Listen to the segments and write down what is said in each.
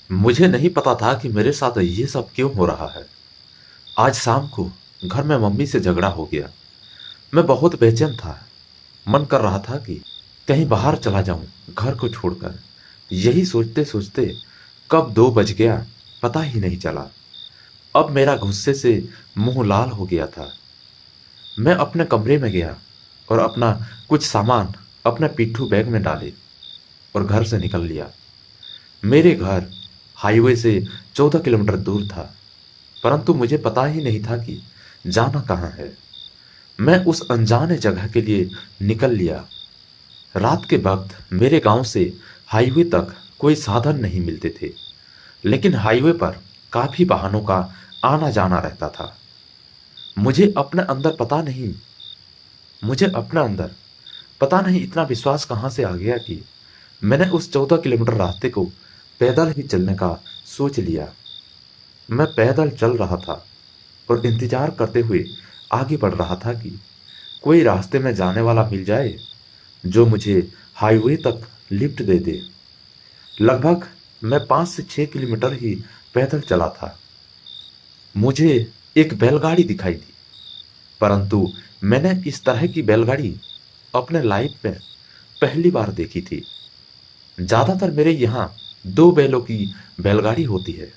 मुझे नहीं पता था कि मेरे साथ ये सब क्यों हो रहा है। आज शाम को घर में मम्मी से झगड़ा हो गया। मैं बहुत बेचैन था। मन कर रहा था कि कहीं बाहर चला जाऊं, घर को छोड़कर। यही सोचते सोचते कब 2 बज गया, पता ही नहीं चला। अब मेरा गुस्से से मुंह लाल हो गया था। मैं अपने कमरे में गया और अपना कुछ सामान अपने पिट्ठू बैग में डाले और घर से निकल लिया। मेरे घर हाईवे से 14 किलोमीटर दूर था, परंतु मुझे पता ही नहीं था कि जाना कहाँ है। मैं उस अनजाने जगह के लिए निकल लिया। रात के वक्त मेरे गांव से हाईवे तक कोई साधन नहीं मिलते थे, लेकिन हाईवे पर काफी वाहनों का आना जाना रहता था। मुझे अपने अंदर पता नहीं मुझे अपने अंदर पता नहीं इतना विश्वास कहाँ से आ गया कि मैंने उस 14 किलोमीटर रास्ते को पैदल ही चलने का सोच लिया। मैं पैदल चल रहा था और इंतजार करते हुए आगे बढ़ रहा था कि कोई रास्ते में जाने वाला मिल जाए जो मुझे हाईवे तक लिफ्ट दे दे। लगभग मैं 5 से 6 किलोमीटर ही पैदल चला था। मुझे एक बैलगाड़ी दिखाई दी, परंतु मैंने इस तरह की बैलगाड़ी अपने लाइफ में पहली बार देखी थी। ज्यादातर मेरे यहाँ 2 बैलों की बैलगाड़ी होती है,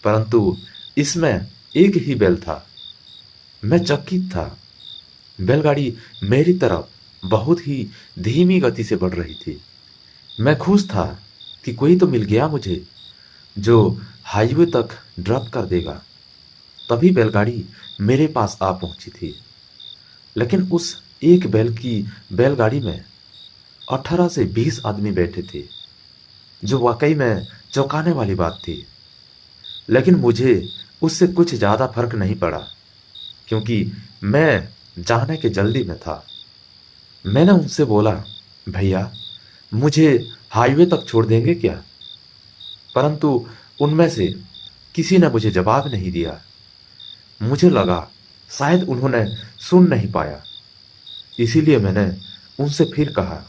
परंतु इसमें एक ही बैल था। मैं चकित था। बैलगाड़ी मेरी तरफ बहुत ही धीमी गति से बढ़ रही थी। मैं खुश था कि कोई तो मिल गया मुझे जो हाईवे तक ड्रॉप कर देगा। तभी बैलगाड़ी मेरे पास आ पहुंची थी, लेकिन उस एक बैल की बैलगाड़ी में 18 से 20 आदमी बैठे थे, जो वाकई में चौंकाने वाली बात थी। लेकिन मुझे उससे कुछ ज़्यादा फर्क नहीं पड़ा, क्योंकि मैं जाने के जल्दी में था। मैंने उनसे बोला, भैया, मुझे हाईवे तक छोड़ देंगे क्या? परंतु उनमें से किसी ने मुझे जवाब नहीं दिया। मुझे लगा शायद उन्होंने सुन नहीं पाया। इसीलिए मैंने उनसे फिर कहा,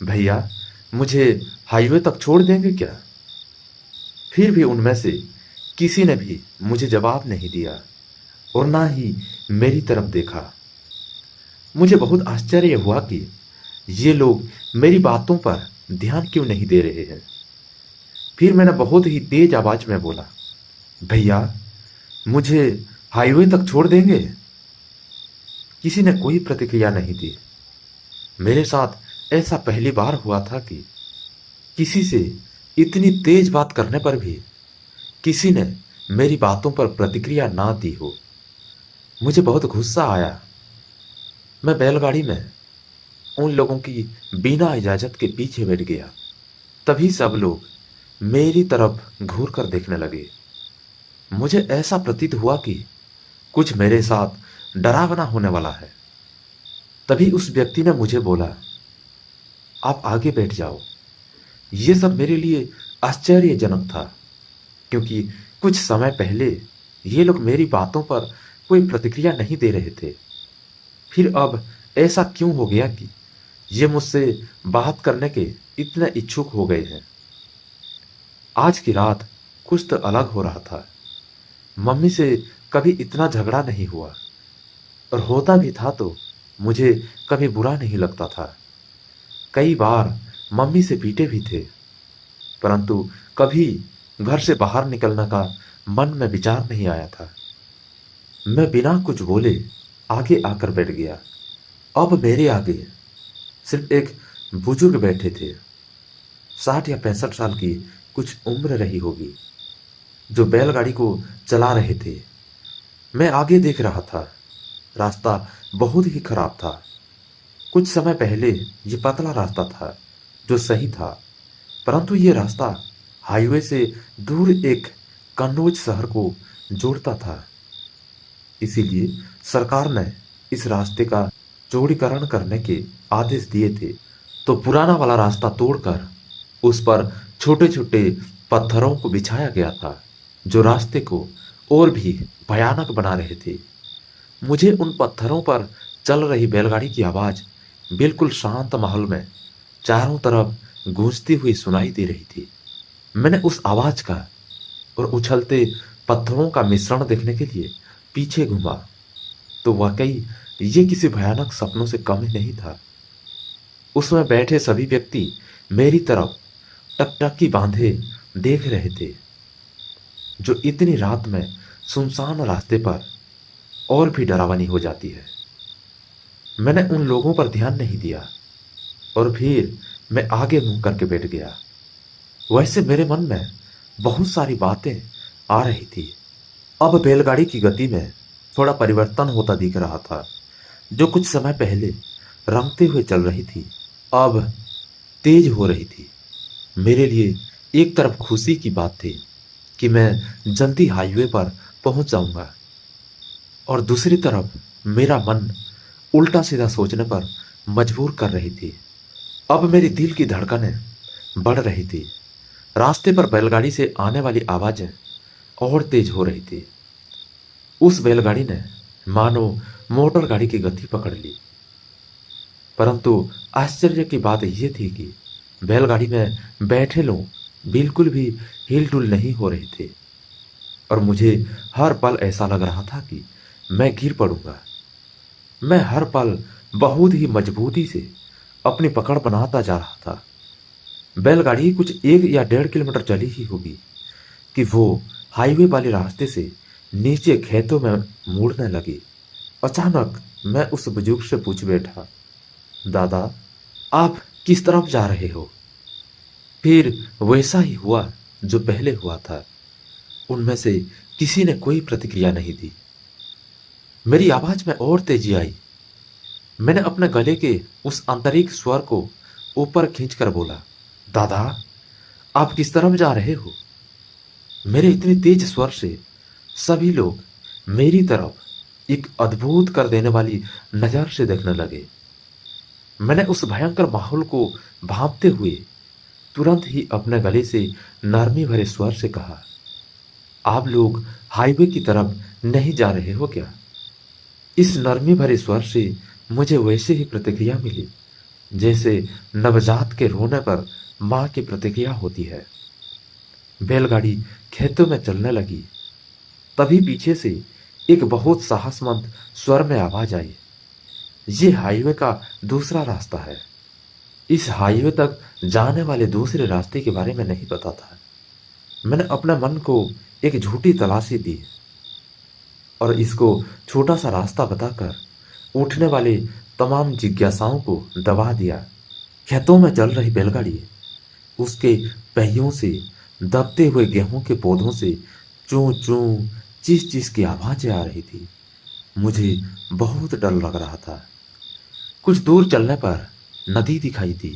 भैया, मुझे हाईवे तक छोड़ देंगे क्या? फिर भी उनमें से किसी ने भी मुझे जवाब नहीं दिया और ना ही मेरी तरफ देखा। मुझे बहुत आश्चर्य हुआ कि ये लोग मेरी बातों पर ध्यान क्यों नहीं दे रहे हैं। फिर मैंने बहुत ही तेज आवाज में बोला, भैया, मुझे हाईवे तक छोड़ देंगे? किसी ने कोई प्रतिक्रिया नहीं दी। मेरे साथ ऐसा पहली बार हुआ था कि किसी से इतनी तेज बात करने पर भी किसी ने मेरी बातों पर प्रतिक्रिया ना दी हो। मुझे बहुत गुस्सा आया। मैं बैलगाड़ी में उन लोगों की बिना इजाजत के पीछे बैठ गया। तभी सब लोग मेरी तरफ घूर कर देखने लगे। मुझे ऐसा प्रतीत हुआ कि कुछ मेरे साथ डरावना होने वाला है। तभी उस व्यक्ति ने मुझे बोला, आप आगे बैठ जाओ। ये सब मेरे लिए आश्चर्यजनक था, क्योंकि कुछ समय पहले ये लोग मेरी बातों पर कोई प्रतिक्रिया नहीं दे रहे थे। फिर अब ऐसा क्यों हो गया कि ये मुझसे बात करने के इतने इच्छुक हो गए हैं? आज की रात कुछ तो अलग हो रहा था। मम्मी से कभी इतना झगड़ा नहीं हुआ, और होता भी था तो मुझे कभी बुरा नहीं लगता था। कई बार मम्मी से पीटे भी थे, परंतु कभी घर से बाहर निकलने का मन में विचार नहीं आया था। मैं बिना कुछ बोले आगे आकर बैठ गया। अब मेरे आगे सिर्फ एक बुजुर्ग बैठे थे। 60 या 65 साल की कुछ उम्र रही होगी, जो बैलगाड़ी को चला रहे थे। मैं आगे देख रहा था। रास्ता बहुत ही खराब था। कुछ समय पहले ये पतला रास्ता था, जो सही था, परंतु ये रास्ता हाईवे से दूर एक कन्नौज शहर को जोड़ता था। इसीलिए सरकार ने इस रास्ते का चौड़ीकरण करने के आदेश दिए थे। तो पुराना वाला रास्ता तोड़कर उस पर छोटे छोटे पत्थरों को बिछाया गया था, जो रास्ते को और भी भयानक बना रहे थे। मुझे उन पत्थरों पर चल रही बैलगाड़ी की आवाज बिल्कुल शांत माहौल में चारों तरफ गूंजती हुई सुनाई दे रही थी। मैंने उस आवाज का और उछलते पत्थरों का मिश्रण देखने के लिए पीछे घूमा तो वाकई ये किसी भयानक सपनों से कम ही नहीं था। उसमें बैठे सभी व्यक्ति मेरी तरफ टकटकी बांधे देख रहे थे, जो इतनी रात में सुनसान रास्ते पर और भी डरावनी हो जाती है। मैंने उन लोगों पर ध्यान नहीं दिया और फिर मैं आगे मुंह करके बैठ गया। वैसे मेरे मन में बहुत सारी बातें आ रही थी। अब बैलगाड़ी की गति में थोड़ा परिवर्तन होता दिख रहा था। जो कुछ समय पहले रमते हुए चल रही थी, अब तेज हो रही थी। मेरे लिए एक तरफ खुशी की बात थी कि मैं जल्दी हाईवे पर पहुंच जाऊंगा, और दूसरी तरफ मेरा मन उल्टा सीधा सोचने पर मजबूर कर रही थी। अब मेरी दिल की धड़कनें बढ़ रही थी। रास्ते पर बैलगाड़ी से आने वाली आवाजें और तेज हो रही थी। उस बैलगाड़ी ने मानो मोटर गाड़ी की गति पकड़ ली। परंतु आश्चर्य की बात यह थी कि बैलगाड़ी में बैठे लोग बिल्कुल भी हिलडुल नहीं हो रहे थे, और मुझे हर पल ऐसा लग रहा था कि मैं गिर पड़ूंगा। मैं हर पल बहुत ही मजबूती से अपनी पकड़ बनाता जा रहा था। बैलगाड़ी कुछ 1 या 1.5 किलोमीटर चली ही होगी कि वो हाईवे वाले रास्ते से नीचे खेतों में मुड़ने लगी। अचानक मैं उस बुजुर्ग से पूछ बैठा, दादा, आप किस तरफ जा रहे हो? फिर वैसा ही हुआ जो पहले हुआ था। उनमें से किसी ने कोई प्रतिक्रिया नहीं दी। मेरी आवाज में और तेजी आई। मैंने अपने गले के उस आंतरिक स्वर को ऊपर खींचकर बोला, दादा, आप किस तरफ जा रहे हो? मेरे इतनी तेज स्वर से सभी लोग मेरी तरफ एक अद्भुत कर देने वाली नजर से देखने लगे। मैंने उस भयंकर माहौल को भांपते हुए तुरंत ही अपने गले से नरमी भरे स्वर से कहा, आप लोग हाईवे की तरफ नहीं जा रहे हो क्या? इस नरमी भरे स्वर से मुझे वैसे ही प्रतिक्रिया मिली जैसे नवजात के रोने पर मां की प्रतिक्रिया होती है। बैलगाड़ी खेतों में चलने लगी। तभी पीछे से एक बहुत साहसमंद स्वर में आवाज आई, ये हाईवे का दूसरा रास्ता है। इस हाईवे तक जाने वाले दूसरे रास्ते के बारे में नहीं पता था। मैंने अपने मन को एक झूठी तलाशी दी और इसको छोटा सा रास्ता बताकर उठने वाले तमाम जिज्ञासाओं को दबा दिया। खेतों में चल रही बैलगाड़ी उसके पहियों से दबते हुए गेहूं के पौधों से चूं चूं चीस चीस की आवाजें आ रही थी। मुझे बहुत डर लग रहा था। कुछ दूर चलने पर नदी दिखाई दी,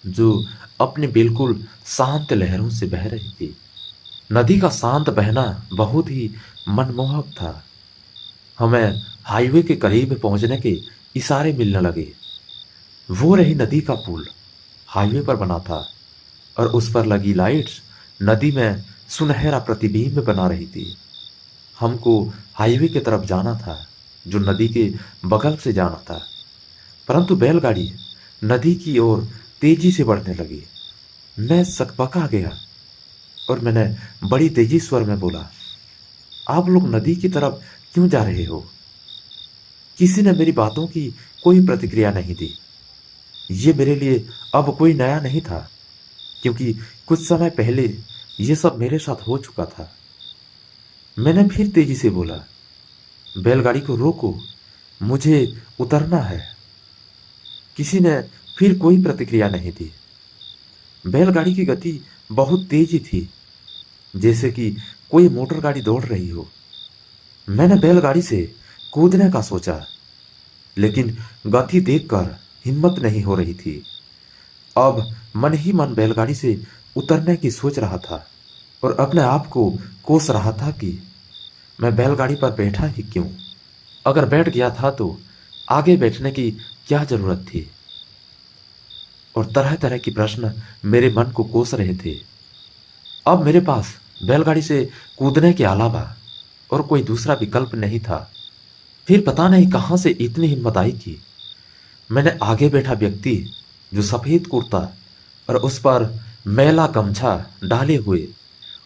जो अपनी बिल्कुल शांत लहरों से बह रही थी। नदी का शांत बहना बहुत ही मनमोहक था। हमें हाईवे के करीब पहुंचने के इशारे मिलने लगे। वो रही नदी का पुल, हाईवे पर बना था, और उस पर लगी लाइट्स नदी में सुनहरा प्रतिबिंब बना रही थी। हमको हाईवे की तरफ जाना था, जो नदी के बगल से जाना था। परंतु बैलगाड़ी नदी की ओर तेजी से बढ़ने लगी। मैं सकपका गया और मैंने बड़ी तेजी स्वर में बोला, आप लोग नदी की तरफ क्यों जा रहे हो? किसी ने मेरी बातों की कोई प्रतिक्रिया नहीं दी। ये मेरे लिए अब कोई नया नहीं था, क्योंकि कुछ समय पहले ये सब मेरे साथ हो चुका था। मैंने फिर तेजी से बोला, बैलगाड़ी को रोको, मुझे उतरना है। किसी ने फिर कोई प्रतिक्रिया नहीं दी। बैलगाड़ी की गति बहुत तेजी थी, जैसे कि कोई मोटर गाड़ी दौड़ रही हो। मैंने बैलगाड़ी से कूदने का सोचा, लेकिन गति देखकर हिम्मत नहीं हो रही थी। अब मन ही मन बैलगाड़ी से उतरने की सोच रहा था और अपने आप को कोस रहा था कि मैं बैलगाड़ी पर बैठा ही क्यों? अगर बैठ गया था तो आगे बैठने की क्या जरूरत थी? और तरह तरह की प्रश्न मेरे मन को कोस रहे थे। अब मेरे पास बैलगाड़ी से कूदने के अलावा और कोई दूसरा विकल्प नहीं था। फिर पता नहीं कहां से इतनी हिम्मत आई कि मैंने आगे बैठा व्यक्ति, जो सफेद कुर्ता और उस पर मैला गमछा डाले हुए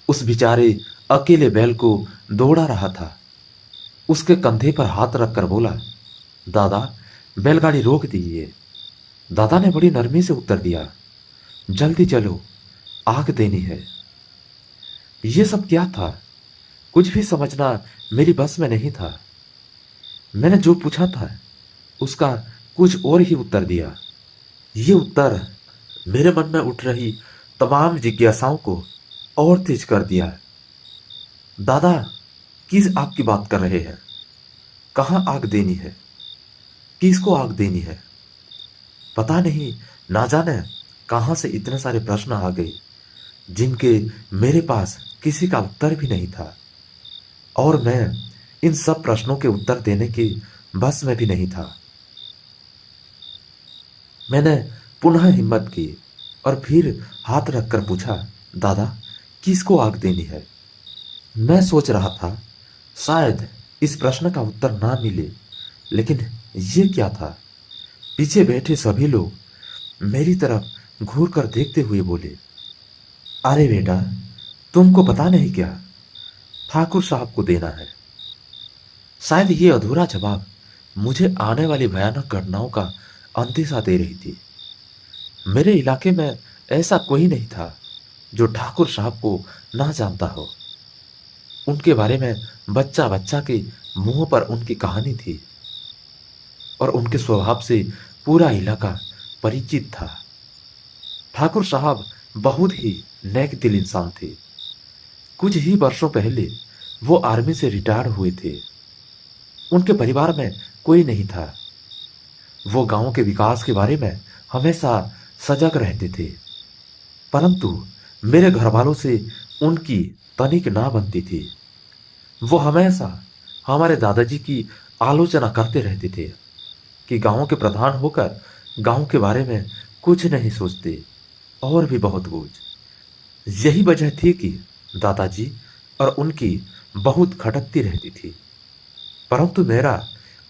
उस बेचारे अकेले बैल को दौड़ा रहा था। उसके कंधे पर हाथ रखकर बोला, दादा, बैलगाड़ी रोक दीजिए। दादा ने बड़ी नरमी से उत्तर दिया, जल्दी चलो, आग देनी है। ये सब क्या था? कुछ भी समझना मेरी बस में नहीं था। मैंने जो पूछा था उसका कुछ और ही उत्तर दिया। ये उत्तर मेरे मन में उठ रही तमाम जिज्ञासाओं को और तेज कर दिया। दादा, किस आग की बात कर रहे हैं? कहाँ आग देनी है? किसको आग देनी है? पता नहीं, ना जाने कहाँ से इतने सारे प्रश्न आ गए जिनके मेरे पास किसी का उत्तर भी नहीं था, और मैं इन सब प्रश्नों के उत्तर देने की बस में भी नहीं था। मैंने पुनः हिम्मत की और फिर हाथ रखकर पूछा, दादा, किसको आग देनी है? मैं सोच रहा था शायद इस प्रश्न का उत्तर ना मिले, लेकिन ये क्या था? पीछे बैठे सभी लोग मेरी तरफ घूर कर देखते हुए बोले, अरे बेटा, तुमको पता नहीं क्या? ठाकुर साहब को देना है। शायद ये अधूरा जवाब मुझे आने वाली भयानक घटनाओं का अंदेशा दे रही थी। मेरे इलाके में ऐसा कोई नहीं था जो ठाकुर साहब को ना जानता हो। उनके बारे में बच्चा बच्चा के मुंह पर उनकी कहानी थी और उनके स्वभाव से पूरा इलाका परिचित था। ठाकुर साहब बहुत ही नेक दिल इंसान थे। कुछ ही वर्षों पहले वो आर्मी से रिटायर हुए थे। उनके परिवार में कोई नहीं था। वो गांव के विकास के बारे में हमेशा सजग रहते थे, परंतु मेरे घर वालों से उनकी तनिक ना बनती थी। वो हमेशा हमारे दादाजी की आलोचना करते रहते थे कि गांव के प्रधान होकर गांव के बारे में कुछ नहीं सोचते, और भी बहुत कुछ। यही वजह थी कि दादाजी और उनकी बहुत खटकती रहती थी। परंतु मेरा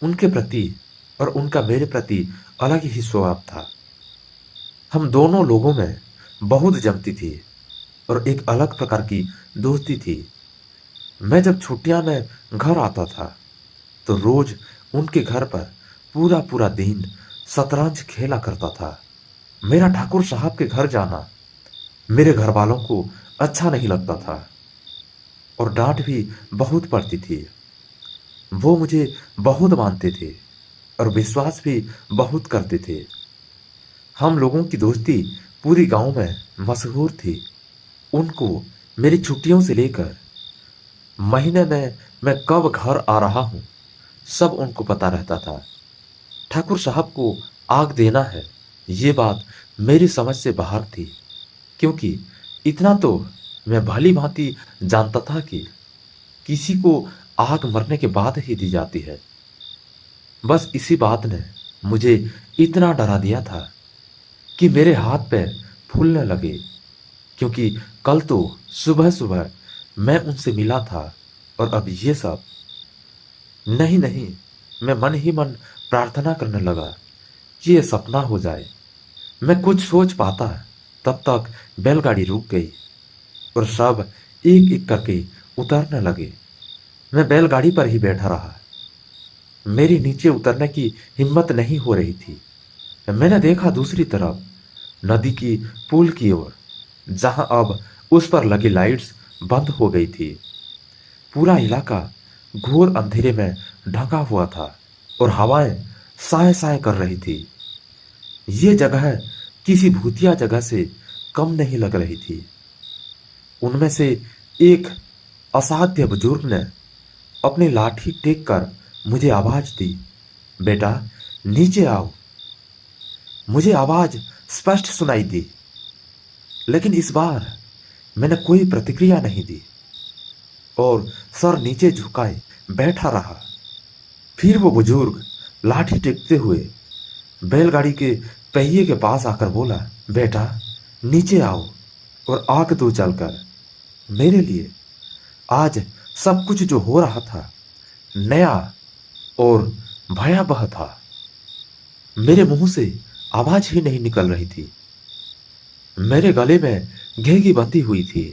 उनके प्रति और उनका मेरे प्रति अलग ही स्वभाव था। हम दोनों लोगों में बहुत जमती थी और एक अलग प्रकार की दोस्ती थी। मैं जब छुट्टियां में घर आता था तो रोज उनके घर पर पूरा पूरा दिन शतरंज खेला करता था। मेरा ठाकुर साहब के घर जाना मेरे घर वालों को अच्छा नहीं लगता था और डांट भी बहुत पड़ती थी। वो मुझे बहुत मानते थे और विश्वास भी बहुत करते थे। हम लोगों की दोस्ती पूरी गांव में मशहूर थी। उनको मेरी छुट्टियों से लेकर महीने में मैं कब घर आ रहा हूं सब उनको पता रहता था। ठाकुर साहब को आग देना है, ये बात मेरी समझ से बाहर थी, क्योंकि इतना तो मैं भली भांति जानता था कि किसी को आग मरने के बाद ही दी जाती है। बस इसी बात ने मुझे इतना डरा दिया था कि मेरे हाथ पैर फूलने लगे, क्योंकि कल तो सुबह सुबह मैं उनसे मिला था और अब ये सब। नहीं नहीं, मैं मन ही मन प्रार्थना करने लगा कि ये सपना हो जाए। मैं कुछ सोच पाता तब तक बैलगाड़ी रुक गई और सब एक एक करके उतरने लगे। मैं बैलगाड़ी पर ही बैठा रहा। मेरी नीचे उतरने की हिम्मत नहीं हो रही थी। मैंने देखा दूसरी तरफ नदी की पुल की ओर, जहां अब उस पर लगी लाइट्स बंद हो गई थी। पूरा इलाका घोर अंधेरे में ढका हुआ था और हवाएं साए साए कर रही थी। ये जगह किसी भूतिया जगह से कम नहीं लग रही थी। उनमें से एक असाध्य बुजुर्ग ने अपनी लाठी टेक कर मुझे आवाज दी, बेटा, नीचे आओ। मुझे आवाज स्पष्ट सुनाई दी, लेकिन इस बार मैंने कोई प्रतिक्रिया नहीं दी और सर नीचे झुकाए बैठा रहा। फिर वो बुजुर्ग लाठी टेकते हुए बैलगाड़ी के पहिए के पास आकर बोला, बेटा, नीचे आओ और आग दो चलकर। मेरे लिए आज सब कुछ जो हो रहा था नया और भयावह था। मेरे मुंह से आवाज ही नहीं निकल रही थी। मेरे गले में घेगी बंधी हुई थी।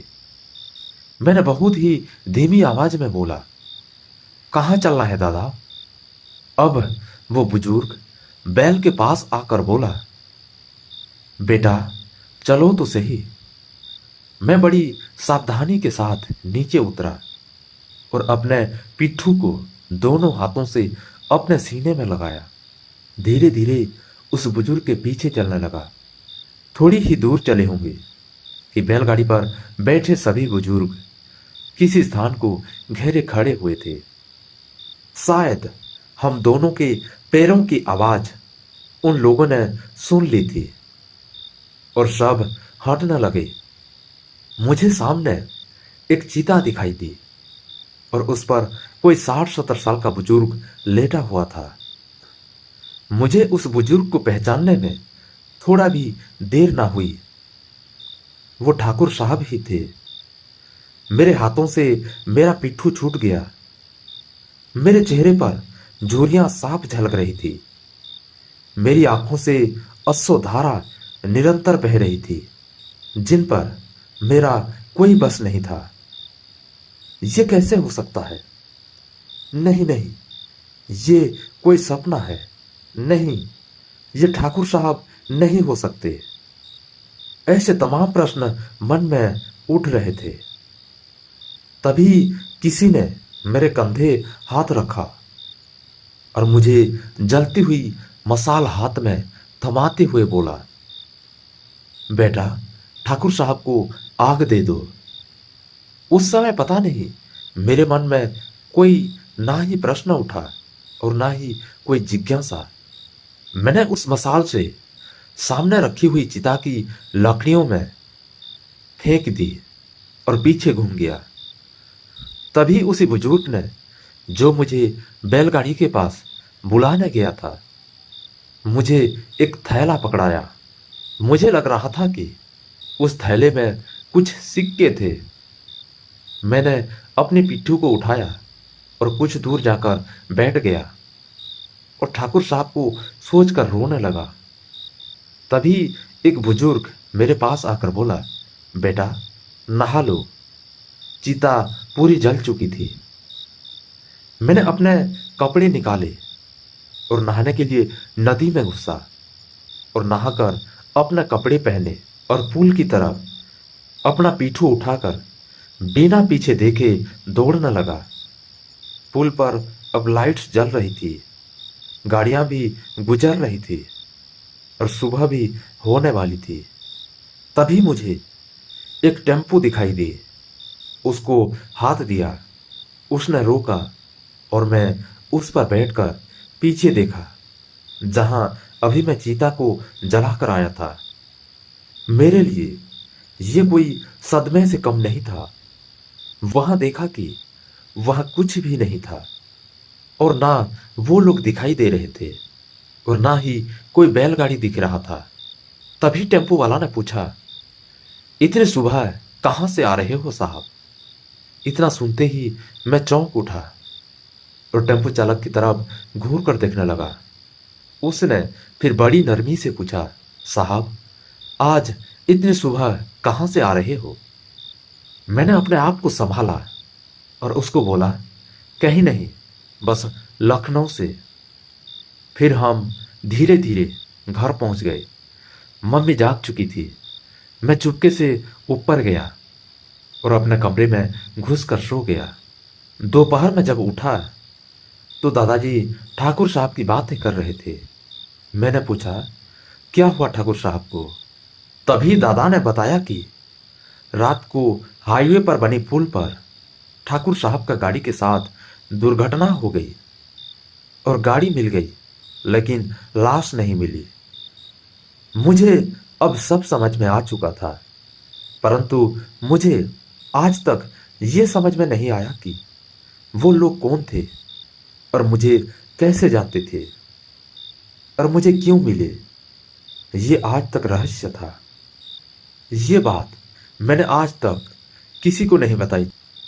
मैंने बहुत ही धीमी आवाज में बोला, कहाँ चलना है दादा? अब वो बुजुर्ग बैल के पास आकर बोला, बेटा चलो तो सही। मैं बड़ी सावधानी के साथ नीचे उतरा और अपने पिट्ठू को दोनों हाथों से अपने सीने में लगाया। धीरे धीरे उस बुजुर्ग के पीछे चलने लगा। थोड़ी ही दूर चले होंगे कि बैलगाड़ी पर बैठे सभी बुजुर्ग किसी स्थान को घेरे खड़े हुए थे। शायद हम दोनों के पैरों की आवाज उन लोगों ने सुन ली थी और सब हटने लगे। मुझे सामने एक चीता दिखाई दी और उस पर कोई 60-70 साल का बुजुर्ग लेटा हुआ था। मुझे उस बुजुर्ग को पहचानने में थोड़ा भी देर ना हुई। वो ठाकुर साहब ही थे। मेरे हाथों से मेरा पिट्ठू छूट गया। मेरे चेहरे पर झुर्रियां साफ झलक रही थी। मेरी आंखों से अश्रुधारा निरंतर बह रही थी, जिन पर मेरा कोई बस नहीं था। ये कैसे हो सकता है? नहीं नहीं, ये कोई सपना है। नहीं, ये ठाकुर साहब नहीं हो सकते। ऐसे तमाम प्रश्न मन में उठ रहे थे। तभी किसी ने मेरे कंधे हाथ रखा और मुझे जलती हुई मसाल हाथ में थमाते हुए बोला, बेटा ठाकुर साहब को आग दे दो। उस समय पता नहीं मेरे मन में कोई ना ही प्रश्न उठा और ना ही कोई जिज्ञासा। मैंने उस मसाल से सामने रखी हुई चिता की लकड़ियों में फेंक दी और पीछे घूम गया। तभी उसी बुजुर्ग ने, जो मुझे बैलगाड़ी के पास बुलाने गया था, मुझे एक थैला पकड़ाया। मुझे लग रहा था कि उस थैले में कुछ सिक्के थे। मैंने अपनी पिट्ठू को उठाया और कुछ दूर जाकर बैठ गया और ठाकुर साहब को सोचकर रोने लगा। तभी एक बुजुर्ग मेरे पास आकर बोला, बेटा नहा लो। चिता पूरी जल चुकी थी। मैंने अपने कपड़े निकाले और नहाने के लिए नदी में घुसा और नहाकर अपने कपड़े पहने और पुल की तरफ अपना पीठू उठाकर बिना पीछे देखे दौड़ने लगा। पुल पर अब लाइट्स जल रही थी, गाड़ियां भी गुजर रही थी और सुबह भी होने वाली थी। तभी मुझे एक टेम्पो दिखाई दी। उसको हाथ दिया, उसने रोका और मैं उस पर बैठकर पीछे देखा, जहां अभी मैं चीता को जला कर आया था। मेरे लिए ये कोई सदमे से कम नहीं था। वहां देखा कि वहां कुछ भी नहीं था और ना वो लोग दिखाई दे रहे थे और ना ही कोई बैलगाड़ी दिख रहा था। तभी टेम्पो वाला ने पूछा, इतने सुबह कहां से आ रहे हो साहब? इतना सुनते ही मैं चौंक उठा और टेम्पो चालक की तरफ घूर कर देखने लगा। उसने फिर बड़ी नरमी से पूछा, साहब आज इतनी सुबह कहां से आ रहे हो? मैंने अपने आप को संभाला और उसको बोला, कहीं नहीं, बस लखनऊ से। फिर हम धीरे धीरे घर पहुंच गए। मम्मी जाग चुकी थी। मैं चुपके से ऊपर गया और अपने कमरे में घुस कर सो गया। दोपहर में जब उठा तो दादाजी ठाकुर साहब की बातें कर रहे थे। मैंने पूछा, क्या हुआ ठाकुर साहब को? तभी दादा ने बताया कि रात को हाईवे पर बनी पुल पर ठाकुर साहब का गाड़ी के साथ दुर्घटना हो गई और गाड़ी मिल गई, लेकिन लाश नहीं मिली। मुझे अब सब समझ में आ चुका था, परंतु मुझे आज तक ये समझ में नहीं आया कि वो लोग कौन थे और मुझे कैसे जानते थे और मुझे क्यों मिले। ये आज तक रहस्य था। ये बात मैंने आज तक किसी को नहीं बताई।